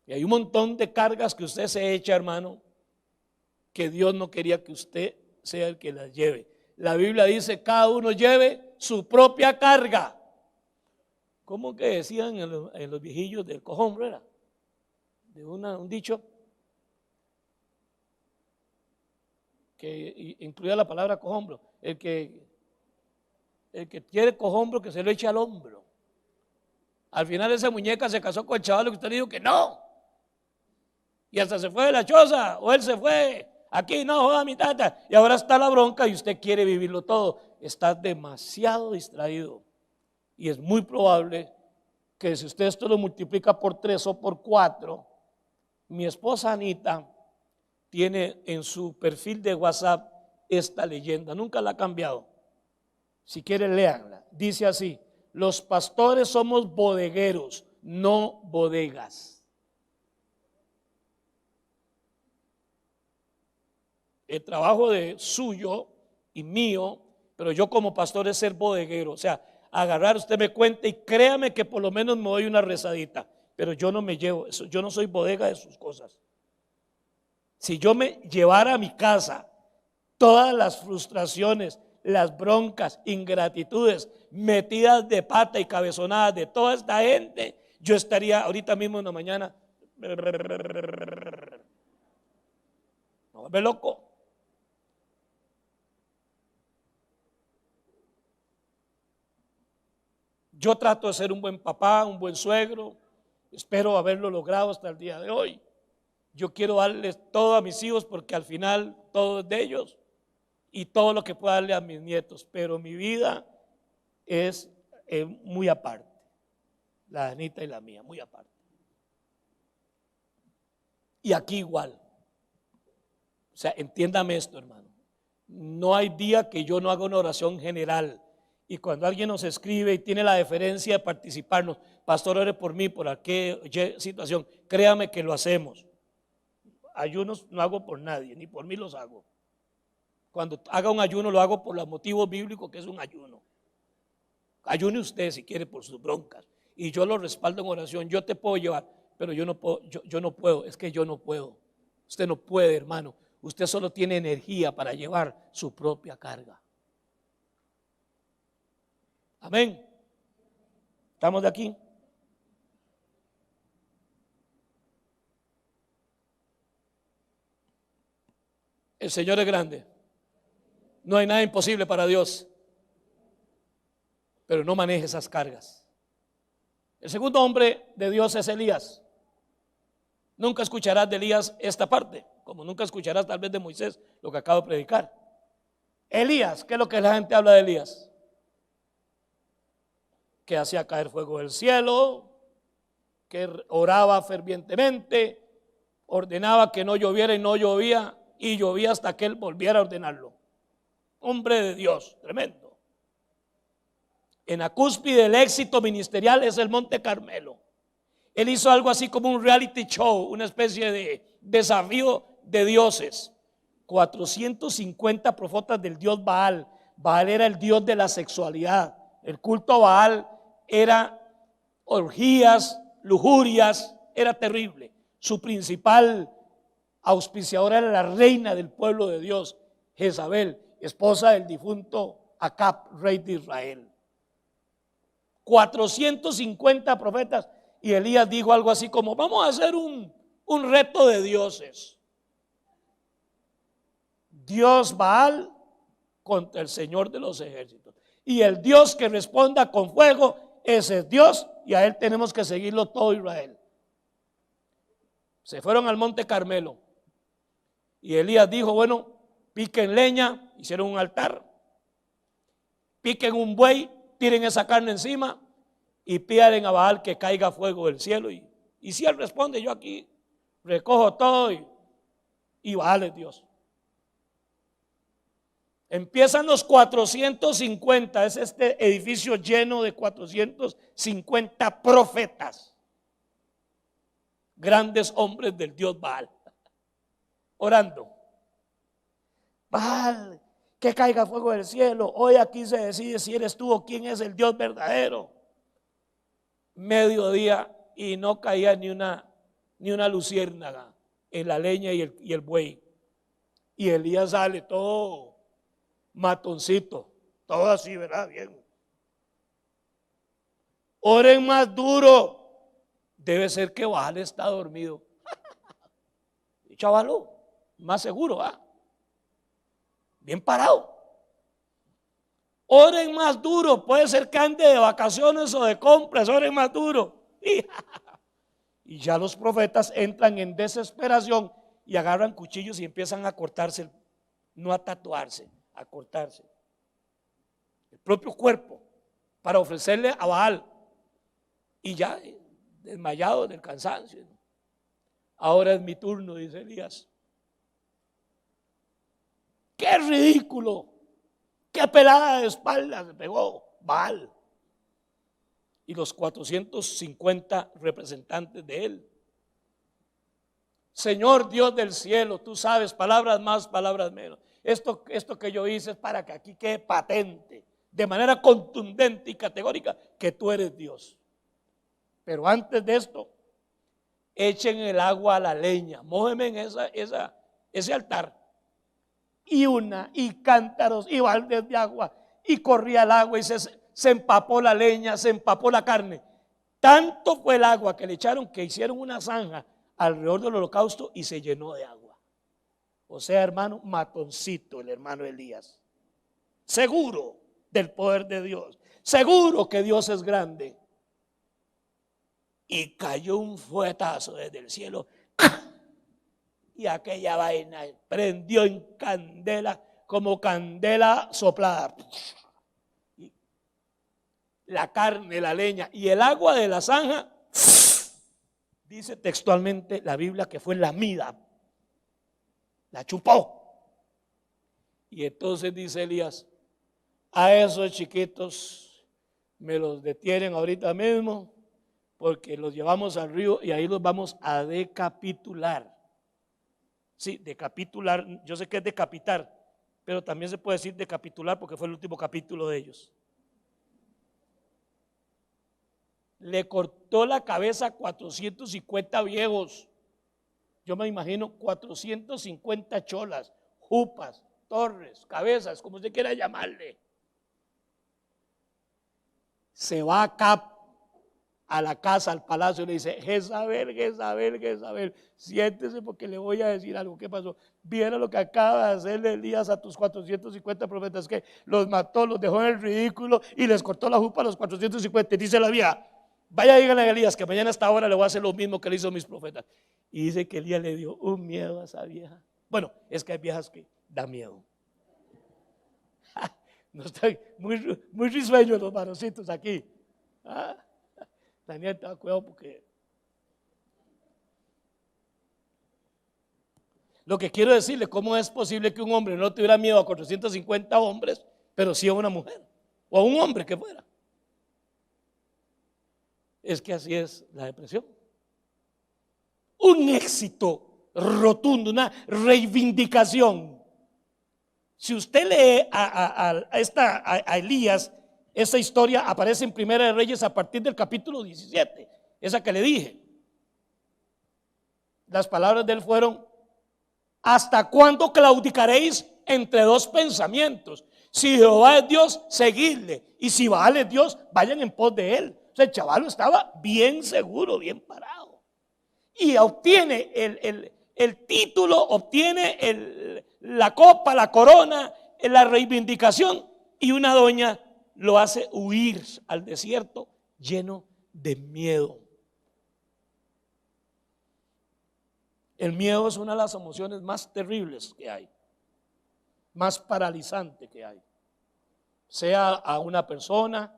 Y hay un montón de cargas que usted se echa, hermano, que Dios no quería que usted sea el que las lleve. La Biblia dice, cada uno lleve su propia carga. ¿Cómo que decían en los viejillos del cojón, era? De un dicho que incluía la palabra cojombro. El que quiere cojombro, que se lo eche al hombro. Al final esa muñeca se casó con el chaval que usted le dijo que no. Y hasta se fue de la choza, o él se fue. Aquí no, joda mi tata. Y ahora está la bronca y usted quiere vivirlo todo. Está demasiado distraído. Y es muy probable que si usted esto lo multiplica por 3 o por 4, mi esposa Anita tiene en su perfil de WhatsApp esta leyenda. Nunca la ha cambiado. Si quieren, léanla. Dice así: los pastores somos bodegueros, no bodegas. El trabajo de suyo y mío, pero yo como pastor es ser bodeguero. O sea, agarrar, usted me cuenta y créame que por lo menos me doy una rezadita. Pero yo no me llevo eso, yo no soy bodega de sus cosas. Si yo me llevara a mi casa todas las frustraciones, las broncas, ingratitudes, metidas de pata y cabezonadas de toda esta gente, yo estaría ahorita mismo en la mañana, no me loco. Yo trato de ser un buen papá, un buen suegro, espero haberlo logrado hasta el día de hoy. Yo quiero darles todo a mis hijos porque al final todo es de ellos y todo lo que pueda darle a mis nietos, pero mi vida es muy aparte, la de Anita y la mía, muy aparte. Y aquí igual, o sea, entiéndame esto, hermano, no hay día que yo no haga una oración general. Y cuando alguien nos escribe y tiene la deferencia de participarnos, pastor, ore por mí, por aquella situación, créame que lo hacemos. Ayunos no hago por nadie, ni por mí los hago. Cuando haga un ayuno lo hago por los motivos bíblicos que es un ayuno. Ayune usted si quiere por sus broncas y yo lo respaldo en oración. Yo te puedo llevar, pero yo no puedo, es que yo no puedo. Usted no puede, hermano. Usted solo tiene energía para llevar su propia carga. Amén. ¿Estamos de aquí? El Señor es grande. No hay nada imposible para Dios. Pero no maneje esas cargas. El segundo hombre de Dios es Elías. Nunca escucharás de Elías esta parte, como nunca escucharás tal vez de Moisés, lo que acabo de predicar. Elías, ¿qué es lo que la gente habla de Elías? Que hacía caer fuego del cielo, que oraba fervientemente, ordenaba que no lloviera y no llovía, y llovía hasta que él volviera a ordenarlo. Hombre de Dios, tremendo. En la cúspide del éxito ministerial es el Monte Carmelo. Él hizo algo así como un reality show, una especie de desafío de dioses. 450 profetas del dios Baal. Baal era el dios de la sexualidad. El culto a Baal era orgías, lujurias, era terrible. Su principal auspiciadora era la reina del pueblo de Dios, Jezabel, esposa del difunto Acab, rey de Israel. 450 profetas, y Elías dijo algo así como: vamos a hacer un reto de dioses. Dios Baal contra el Señor de los ejércitos, y el Dios que responda con fuego, ese es Dios, y a él tenemos que seguirlo todo Israel. Se fueron al Monte Carmelo y Elías dijo: bueno, piquen leña, hicieron un altar, piquen un buey, tiren esa carne encima y pídalen a Baal que caiga fuego del cielo. Y si él responde, yo aquí recojo todo y Baal es Dios. Empiezan los 450, es este edificio lleno de 450 profetas, grandes hombres del dios Baal, orando: Baal, que caiga fuego del cielo, hoy aquí se decide si eres tú o quién es el Dios verdadero. Mediodía y no caía ni una luciérnaga en la leña y el buey. Y Elías sale todo matoncito, todo así, ¿verdad? Bien. Oren más duro. Debe ser que Baal está dormido. Chavalo, más seguro, bien parado. Oren más duro. Puede ser que ande de vacaciones o de compras. Oren más duro. Y ya los profetas entran en desesperación y agarran cuchillos y empiezan a cortarse, no a tatuarse, a cortarse el propio cuerpo para ofrecerle a Baal. Y ya desmayado del cansancio. Ahora es mi turno, dice Elías. ¡Qué ridículo! ¡Qué pelada de espalda se pegó Baal! Y los 450 representantes de él. Señor Dios del cielo, tú sabes, palabras más, palabras menos. Esto que yo hice es para que aquí quede patente, de manera contundente y categórica, que tú eres Dios. Pero antes de esto, echen el agua a la leña, mójenme en ese altar. Y cántaros y baldes de agua, y corría el agua y se empapó la leña, se empapó la carne. Tanto fue el agua que le echaron que hicieron una zanja alrededor del holocausto y se llenó de agua. O sea, hermano, matoncito el hermano Elías. Seguro del poder de Dios, seguro que Dios es grande. Y cayó un fuetazo desde el cielo y aquella vaina prendió en candela, como candela soplada. Y la carne, la leña y el agua de la zanja, dice textualmente la Biblia que fue lamida, la chupó. Y entonces dice Elías: a esos chiquitos me los detienen ahorita mismo, porque los llevamos al río y ahí los vamos a decapitular. Sí, decapitular, yo sé que es decapitar, pero también se puede decir decapitular porque fue el último capítulo de ellos. Le cortó la cabeza a 450 viejos. Yo me imagino 450 cholas, jupas, torres, cabezas, como usted quiera llamarle. Se va acá a la casa, al palacio, y le dice: Jezabel, siéntese porque le voy a decir algo. ¿Qué pasó? Viera lo que acaba de hacerle Elías a tus 450 profetas, que los mató, los dejó en el ridículo y les cortó la jupa a los 450. Dice la vieja: vaya, díganle a Elías que mañana a esta hora le voy a hacer lo mismo que le hizo a mis profetas. Y dice que Elías le dio un miedo a esa vieja. Bueno, es que hay viejas que da miedo. No estoy muy risueño los varoncitos aquí. Daniel, te da cuidado porque lo que quiero decirle: ¿cómo es posible que un hombre no tuviera miedo a 450 hombres, pero sí a una mujer o a un hombre que fuera? Es que así es la depresión. Un éxito rotundo, una reivindicación. Si usted lee a Elías, esa historia aparece en Primera de Reyes a partir del capítulo 17, esa que le dije. Las palabras de él fueron: ¿hasta cuándo claudicaréis entre dos pensamientos? Si Jehová es Dios, seguidle, y si Baal es Dios, vayan en pos de él. O sea, el chaval estaba bien seguro, bien parado, y obtiene el título, obtiene la copa, la corona, la reivindicación, y una doña lo hace huir al desierto lleno de miedo. El miedo es una de las emociones más terribles que hay, más paralizante que hay. Sea a una persona,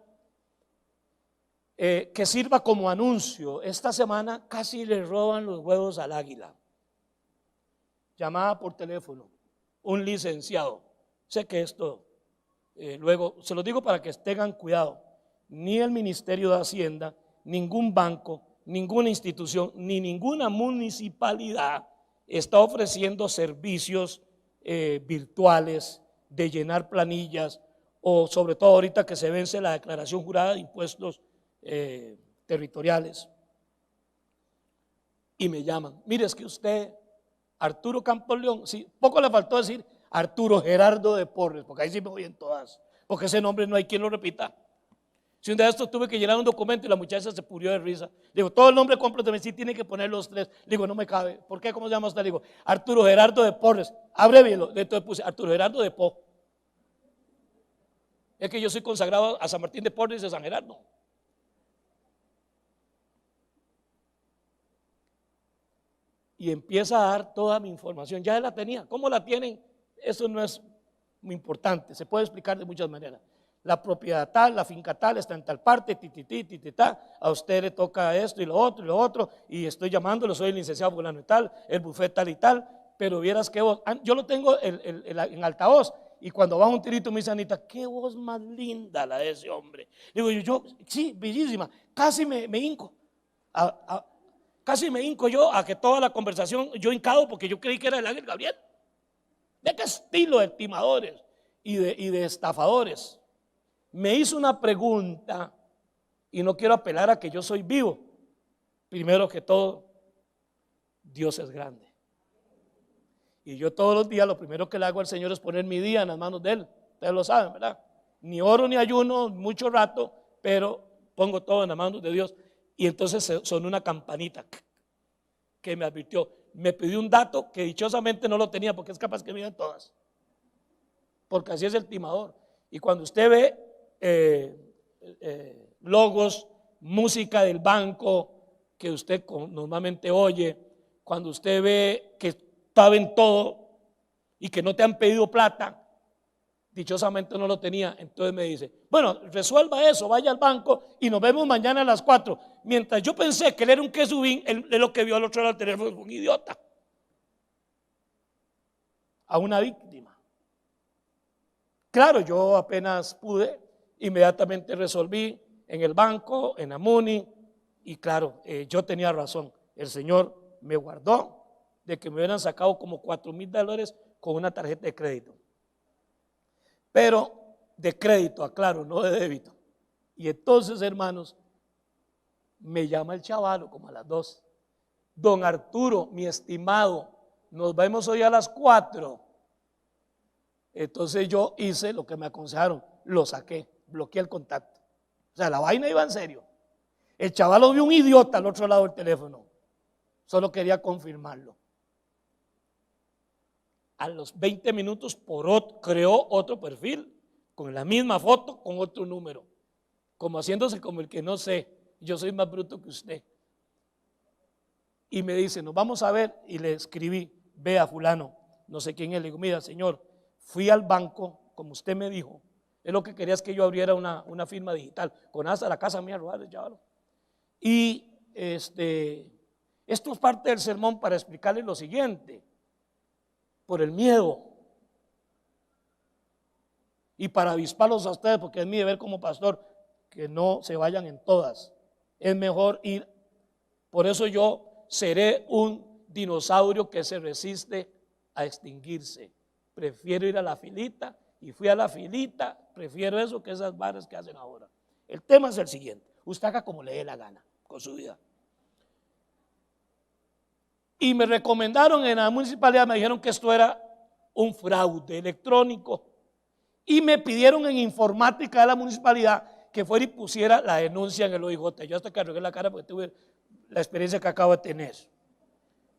que sirva como anuncio. Esta semana casi le roban los huevos al águila. Llamada por teléfono, un licenciado. Sé que esto, luego se lo digo para que tengan cuidado. Ni el Ministerio de Hacienda, ningún banco, ninguna institución, ni ninguna municipalidad está ofreciendo servicios virtuales de llenar planillas, o sobre todo ahorita que se vence la declaración jurada de impuestos territoriales. Y me llaman: mire, es que usted, Arturo Campos León, sí, poco le faltó decir Arturo Gerardo de Porres, porque ahí sí me oyen todas, porque ese nombre no hay quien lo repita. Si un día de estos tuve que llenar un documento y la muchacha se murió de risa. Le digo, todo el nombre completo de mí, sí tiene que poner los 3. Le digo, no me cabe. ¿Por qué? ¿Cómo se llama usted? Le digo, Arturo Gerardo de Porres. Abrévielo. Entonces puse Arturo Gerardo de Po. Es que yo soy consagrado a San Martín de Porres y de San Gerardo. Y empieza a dar toda mi información. Ya la tenía. ¿Cómo la tienen? Eso no es muy importante. Se puede explicar de muchas maneras. La propiedad tal, la finca tal, está en tal parte, a usted le toca esto y lo otro, y estoy llamándolo, soy el licenciado fulano y tal, el buffet tal y tal, pero vieras que voz, yo lo tengo en altavoz, y cuando va un tirito me dice Anita, qué voz más linda la de ese hombre. Digo yo sí, bellísima, casi me hinco, casi me hinco yo a que toda la conversación, yo hincado porque yo creí que era el Ángel Gabriel. ¿De qué estilo de timadores y de estafadores? Me hizo una pregunta y no quiero apelar a que yo soy vivo. Primero que todo, Dios es grande. Y yo todos los días lo primero que le hago al Señor es poner mi día en las manos de Él. Ustedes lo saben, ¿verdad? Ni oro ni ayuno mucho rato, pero pongo todo en las manos de Dios. Y entonces sonó una campanita que me advirtió. Me pidió un dato que dichosamente no lo tenía porque es capaz que me digan todas. Porque así es el timador. Y cuando usted ve logos, música del banco que usted normalmente oye, cuando usted ve que saben todo y que no te han pedido plata, dichosamente no lo tenía, entonces me dice, bueno, resuelva eso, vaya al banco y nos vemos mañana a las 4. Mientras yo pensé que él era un quesubín, él lo que vio al otro lado del teléfono fue un idiota, a una víctima. Claro, yo apenas pude, inmediatamente resolví en el banco, en Amuni, y claro, yo tenía razón. El Señor me guardó de que me hubieran sacado como $4,000 con una tarjeta de crédito. Pero de crédito, aclaro, no de débito. Y entonces, hermanos, me llama el chavalo como a las 2. Don Arturo, mi estimado, nos vemos hoy a las 4. Entonces yo hice lo que me aconsejaron, lo saqué, bloqueé el contacto. O sea, la vaina iba en serio. El chaval vio un idiota al otro lado del teléfono. Solo quería confirmarlo. A los 20 minutos creó otro perfil con la misma foto, con otro número, como haciéndose como el que no sé, yo soy más bruto que usted. Y me dice, nos vamos a ver, y le escribí, ve a fulano, no sé quién es, le digo, mira señor, fui al banco, como usted me dijo, es lo que quería es que yo abriera una firma digital, con hasta la casa mía robar, ya. Y esto es parte del sermón para explicarles lo siguiente, por el miedo, y para avisparlos a ustedes, porque es mi deber como pastor, que no se vayan en todas, es mejor ir, por eso yo seré un dinosaurio que se resiste a extinguirse. Prefiero ir a la filita y fui a la filita, prefiero eso que esas varas que hacen ahora. El tema es el siguiente, usted haga como le dé la gana con su vida. Y me recomendaron en la municipalidad, me dijeron que esto era un fraude electrónico y me pidieron en informática de la municipalidad que fuera y pusiera la denuncia en el OIJ. Yo hasta que arreglé la cara porque tuve la experiencia que acabo de tener.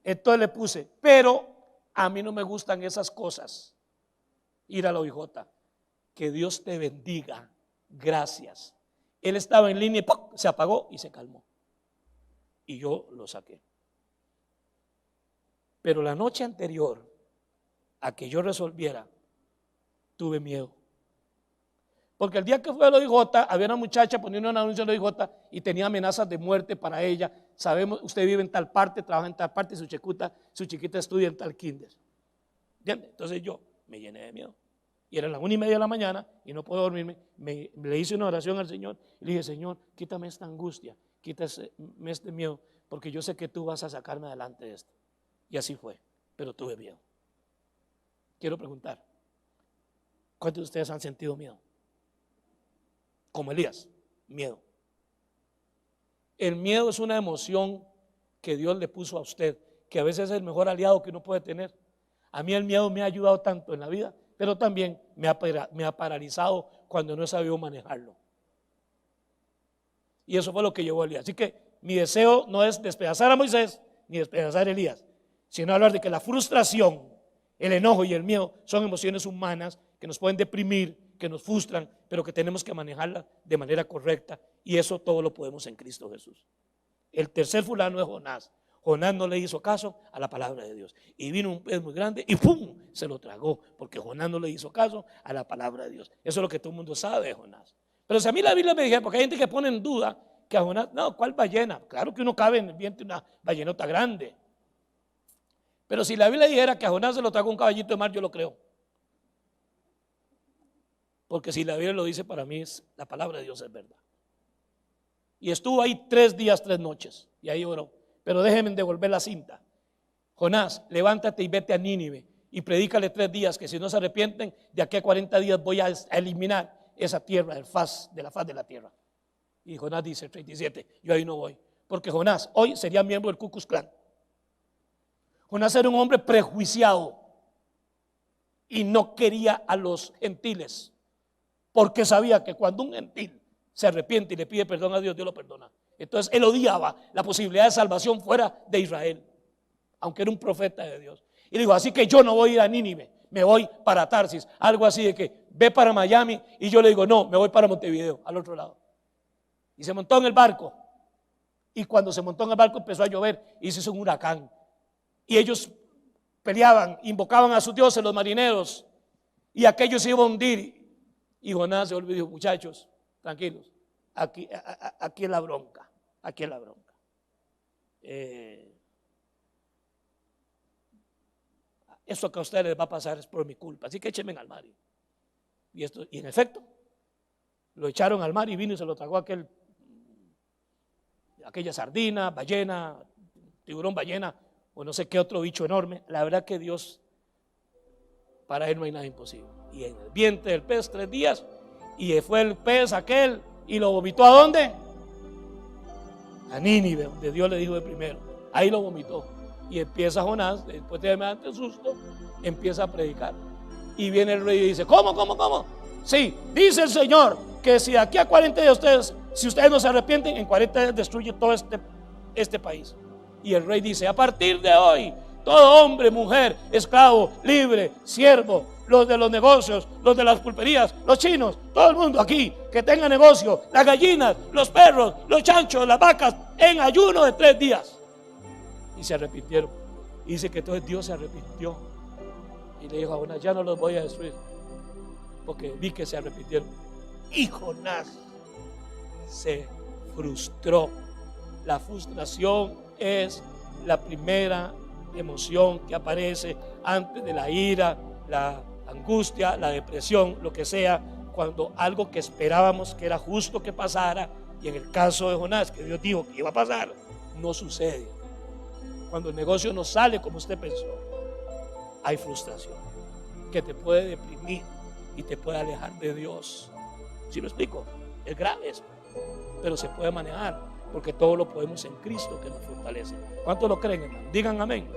Entonces le puse, pero a mí no me gustan esas cosas, ir a la OIJ. Que Dios te bendiga, gracias. Él estaba en línea y ¡pum!, se apagó y se calmó. Y yo lo saqué. Pero la noche anterior a que yo resolviera, tuve miedo. Porque el día que fue a la OIJ, había una muchacha poniendo un anuncio en la OIJ y tenía amenazas de muerte para ella. Sabemos, usted vive en tal parte, trabaja en tal parte, su chiquita estudia en tal kinder. ¿Entiende? Entonces yo me llené de miedo. Y era las 1:30 de la mañana y no puedo dormirme. Le hice una oración al Señor y le dije, Señor, quítame esta angustia, quítame este miedo, porque yo sé que tú vas a sacarme adelante de esto. Y así fue, pero tuve miedo. Quiero preguntar, ¿cuántos de ustedes han sentido miedo? Como Elías, miedo. El miedo es una emoción que Dios le puso a usted, que a veces es el mejor aliado que uno puede tener. A mí el miedo me ha ayudado tanto en la vida, pero también me ha paralizado cuando no he sabido manejarlo. Y eso fue lo que llevó a Elías. Así que mi deseo no es despedazar a Moisés ni despedazar a Elías, sino hablar de que la frustración, el enojo y el miedo son emociones humanas que nos pueden deprimir, que nos frustran, pero que tenemos que manejarlas de manera correcta, y eso todo lo podemos en Cristo Jesús. El tercer fulano es Jonás. Jonás no le hizo caso a la palabra de Dios, y vino un pez muy grande y ¡pum!, se lo tragó, porque Jonás no le hizo caso a la palabra de Dios. Eso es lo que todo el mundo sabe de Jonás. Pero si a mí la Biblia me dijera, porque hay gente que pone en duda que a Jonás, no, ¿cuál ballena? Claro que uno cabe en el vientre de una ballenota grande. Pero si la Biblia dijera que a Jonás se lo tragó un caballito de mar, yo lo creo. Porque si la Biblia lo dice, para mí la palabra de Dios es verdad. Y estuvo ahí 3 días, 3 noches, y ahí oró. Pero déjenme devolver la cinta. Jonás, levántate y vete a Nínive y predícale 3 días, que si no se arrepienten, de aquí a 40 días voy a eliminar esa tierra de la faz de la tierra. Y Jonás dice, 37, yo ahí no voy, porque Jonás hoy sería miembro del Ku Klux Klan. Jonás era un hombre prejuiciado y no quería a los gentiles, porque sabía que cuando un gentil se arrepiente y le pide perdón a Dios, Dios lo perdona. Entonces él odiaba la posibilidad de salvación fuera de Israel, aunque era un profeta de Dios. Y dijo, así que yo no voy a ir a Nínive, me voy para Tarsis. Algo así de que ve para Miami, y yo le digo, no, me voy para Montevideo, al otro lado. Y se montó en el barco, y cuando se montó en el barco empezó a llover y se hizo un huracán. Y ellos peleaban, invocaban a sus dioses, los marineros, y aquello se iba a hundir. Y Jonás se volvió y dijo, muchachos, tranquilos, aquí es la bronca, aquí es la bronca. Esto que a ustedes les va a pasar es por mi culpa, así que échenme al mar. Y en efecto, lo echaron al mar y vino y se lo tragó aquella sardina, ballena, tiburón, ballena, o no sé qué otro bicho enorme. La verdad que Dios, para él no hay nada imposible. Y en el vientre del pez 3 días, y fue el pez aquel y lo vomitó. ¿A dónde? A Nínive, donde Dios le dijo de primero. Ahí lo vomitó. Y empieza Jonás, después de darme el susto, empieza a predicar. Y viene el rey y dice, ¿cómo? Sí, dice el Señor que si aquí a 40 días si ustedes no se arrepienten, en 40 días destruye todo este país. Y el rey dice, a partir de hoy, todo hombre, mujer, esclavo, libre, siervo, los de los negocios, los de las pulperías, los chinos, todo el mundo aquí que tenga negocio, las gallinas, los perros, los chanchos, las vacas, en ayuno de 3 días. Y se arrepintieron. Y dice que entonces Dios se arrepintió y le dijo a Jonás, ya no los voy a destruir, porque vi que se arrepintieron. Y Jonás se frustró. La frustración es la primera emoción que aparece antes de la ira, la angustia, la depresión, lo que sea, cuando algo que esperábamos que era justo que pasara, y en el caso de Jonás, que Dios dijo que iba a pasar, no sucede. Cuando el negocio no sale como usted pensó, hay frustración que te puede deprimir y te puede alejar de Dios. ¿Sí me explico? Es grave eso, pero se puede manejar, porque todo lo podemos en Cristo que nos fortalece. ¿Cuántos lo creen, hermano? Digan amén.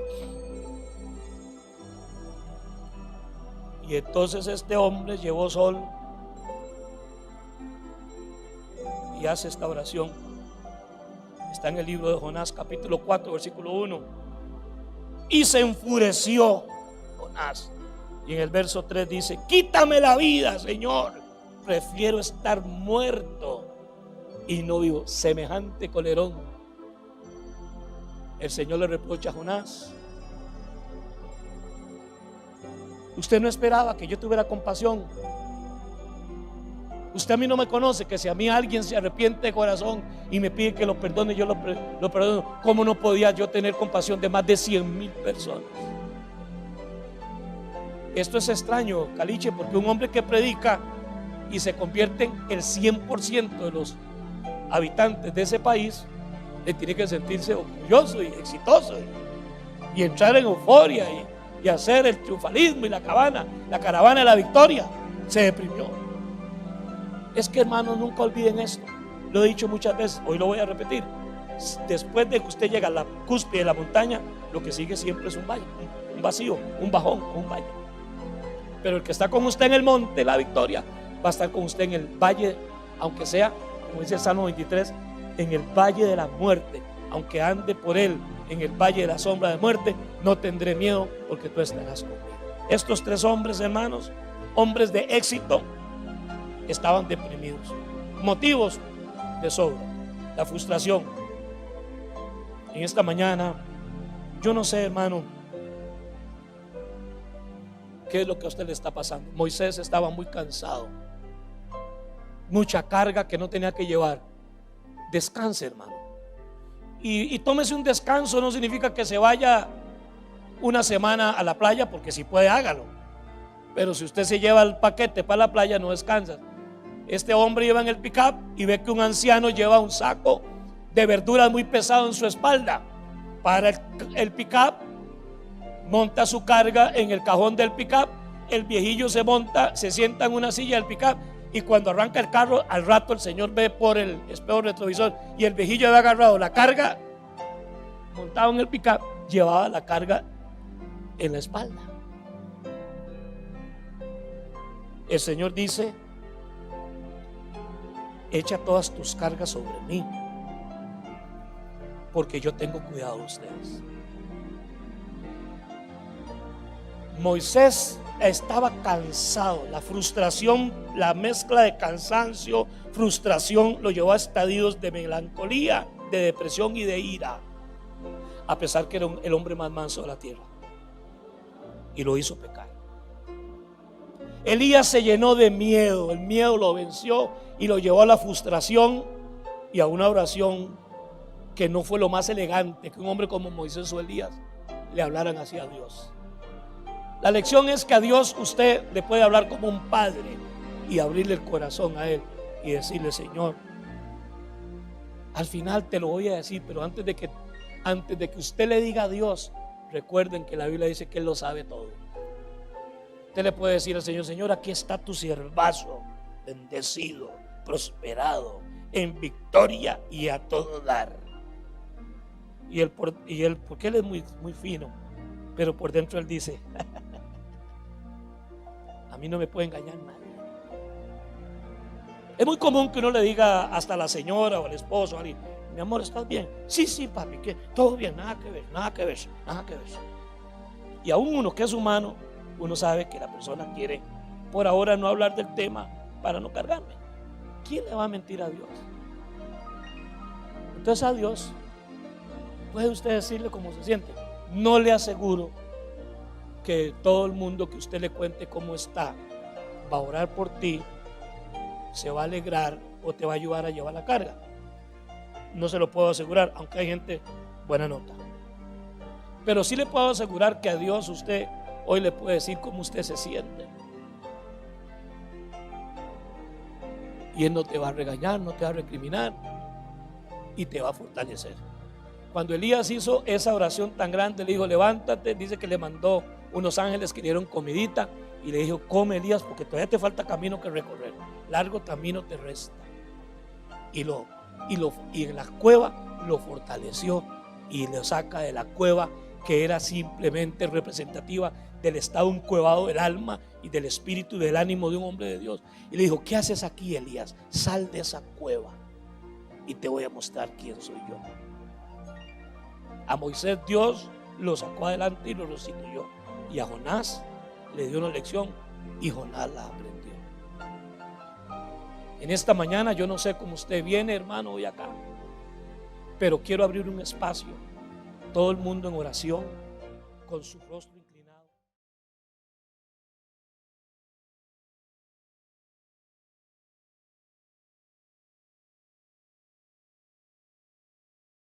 Y entonces este hombre llevó sol y hace esta oración. Está en el libro de Jonás, capítulo 4, versículo 1. Y se enfureció Jonás. Y en el verso 3 dice, quítame la vida, Señor, prefiero estar muerto y no vivo. Semejante colerón. El Señor le reprocha a Jonás, usted no esperaba que yo tuviera compasión. Usted a mí no me conoce, que si a mí alguien se arrepiente de corazón y me pide que lo perdone, yo lo perdono. ¿Cómo no podía yo tener compasión de más de 100,000 personas? Esto es extraño, Caliche, porque un hombre que predica y se convierte en el 100% de los habitantes de ese país, le tiene que sentirse orgulloso y exitoso y entrar en euforia y hacer el triunfalismo y la caravana de la victoria. Se deprimió. Es que, hermanos, nunca olviden esto. Lo he dicho muchas veces, hoy lo voy a repetir. Después de que usted llega a la cúspide de la montaña, lo que sigue siempre es un valle, un vacío, un bajón, un valle. Pero el que está con usted en el monte, la victoria, va a estar con usted en el valle, aunque sea, como dice el Salmo 23, en el valle de la muerte, aunque ande por él en el valle de la sombra de muerte, no tendré miedo porque tú estarás conmigo. Estos 3 hombres, hermanos, hombres de éxito, estaban deprimidos. Motivos de sobra: la frustración. En esta mañana, yo no sé, hermano, qué es lo que a usted le está pasando. Moisés estaba muy cansado, mucha carga que no tenía que llevar. Descanse, hermano, y tómese un descanso. No significa que se vaya una semana a la playa, porque si puede, hágalo. Pero si usted se lleva el paquete para la playa, no descansa. Este hombre iba en el pick-up y ve que un anciano lleva un saco de verduras muy pesado en su espalda. Para el pick-up, monta su carga en el cajón del pick-up. El viejillo se monta, se sienta en una silla del pick-up, y cuando arranca el carro, al rato el señor ve por el espejo retrovisor y el viejillo había agarrado la carga, montado en el pick-up, llevaba la carga en la espalda. El Señor dice: echa todas tus cargas sobre mí, porque yo tengo cuidado de ustedes. Moisés estaba cansado. La frustración, la mezcla de cansancio, frustración, lo llevó a estadios de melancolía, de depresión y de ira, a pesar que era el hombre más manso de la tierra, y lo hizo pecar. Elías se llenó de miedo. El miedo lo venció y lo llevó a la frustración y a una oración que no fue lo más elegante que un hombre como Moisés o Elías le hablaran así a Dios. La lección es que a Dios usted le puede hablar como un padre y abrirle el corazón a Él y decirle: Señor, al final te lo voy a decir, pero antes de que usted le diga a Dios, recuerden que la Biblia dice que Él lo sabe todo. Usted le puede decir al Señor: Señor, aquí está tu siervazo, bendecido, prosperado, en victoria y a todo dar. Y él porque Él es muy, muy fino, pero por dentro Él dice: a mí no me puede engañar nadie. Es muy común que uno le diga hasta a la señora o al esposo: mi amor, ¿estás bien? Sí, sí, papi, ¿qué? Todo bien, nada que ver, nada que ver, nada que ver. Y aún uno que es humano, uno sabe que la persona quiere por ahora no hablar del tema para no cargarme. ¿Quién le va a mentir a Dios? Entonces a Dios puede usted decirle cómo se siente. No le aseguro que todo el mundo que usted le cuente cómo está va a orar por ti, se va a alegrar o te va a ayudar a llevar la carga. No se lo puedo asegurar, aunque hay gente buena nota. Pero sí le puedo asegurar que a Dios usted hoy le puede decir cómo usted se siente. Y Él no te va a regañar, no te va a recriminar, y te va a fortalecer. Cuando Elías hizo esa oración tan grande, le dijo: levántate. Dice que le mandó unos ángeles que le dieron comidita y le dijo: come, Elías, porque todavía te falta camino que recorrer, largo camino te resta. Y en la cueva lo fortaleció y lo saca de la cueva, que era simplemente representativa del estado encuevado del alma y del espíritu y del ánimo de un hombre de Dios. Y le dijo: ¿qué haces aquí, Elías? Sal de esa cueva y te voy a mostrar quién soy yo. A Moisés Dios lo sacó adelante y lo restituyó, y a Jonás le dio una lección y Jonás la aprendió. En esta mañana yo no sé cómo usted viene, hermano, hoy acá, pero quiero abrir un espacio, todo el mundo en oración, con su rostro inclinado.